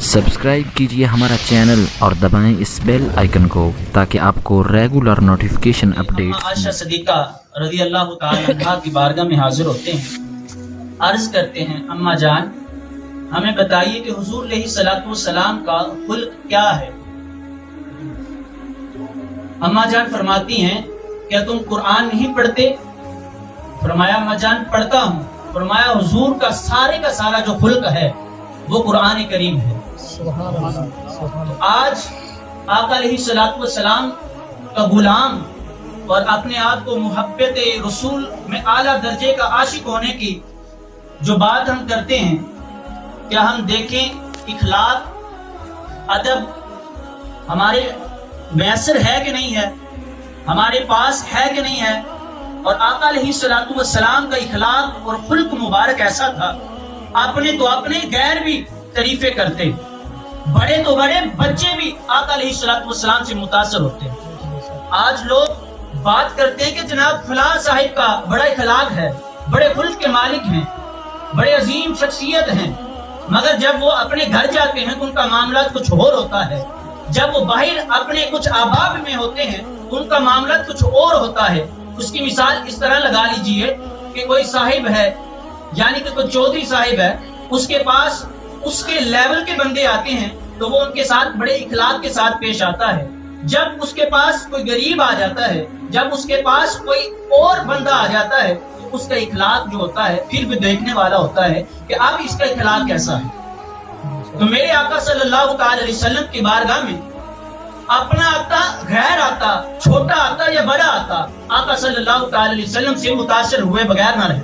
Subscribe कीजिए हमारा channel और दबाएं इस बेल आइकन को ताकि आपको रेगुलर नोटिफिकेशन अपडेट्स आयशा सदीका रज़ी अल्लाह तआला अन्हा की बारगाह में हाजिर होते हैं, अर्ज करते हैं, अम्मा जान हमें बताइए कि हुजूर अलैहिस्सलातु वस्सलाम का खुल्क क्या है। अम्मा जान फरमाती हैं, क्या तुम कुरान नहीं पढ़ते? फरमाया, अम्मा जान पढ़ता हूँ। फरमाया, हुजूर का सारा जो खुल्क है वो कुरान करीम है। तो आज आका अलैहिस्सलातु वस्सलाम का गुलाम और अपने आप को मुहब्बत रसूल में आला दर्जे का आशिक होने की जो बात हम करते हैं, क्या हम देखें इखलाक अदब हमारे मैसर है कि नहीं है, हमारे पास है कि नहीं है। और आका अलैहिस्सलातु वस्सलाम का इखलाक और खुल्क मुबारक ऐसा था, अपने तो अपने गैर भी तारीफे करते, बड़े तो बड़े बच्चे भी आका अलैहिस्सलातु वस्सलाम से मुतासर होते। आज लोग बात करते हैं कि जनाब फलां साहिब का बड़ा इखलाक है, बड़े खुल्क के मालिक हैं, बड़े अजीम शख्सियत हैं, मगर जब वो अपने घर जाते हैं तो उनका मामला कुछ और होता है। जब वो बाहर अपने कुछ आबाब में होते हैं उनका मामला कुछ और होता है। उसकी मिसाल इस तरह लगा लीजिए कि कोई साहिब है, यानी कि कोई चौधरी साहिब है, उसके पास उसके लेवल के बंदे आते हैं तो वो उनके साथ बड़े इखलाक के साथ पेश आता है। जब उसके पास कोई गरीब आ जाता है, जब उसके पास कोई और बंदा आ जाता है तो उसका इखलाक जो होता है फिर भी देखने वाला होता है कि अब इसका इखलाक कैसा है। तो मेरे आका सल्लल्लाहु अलैहि वसल्लम की बारगाह में अपना आता, गैर आता, छोटा आता या बड़ा आता, आका सल्लल्लाहु अलैहि वसल्लम से मुतासिर हुए बगैर ना रहे।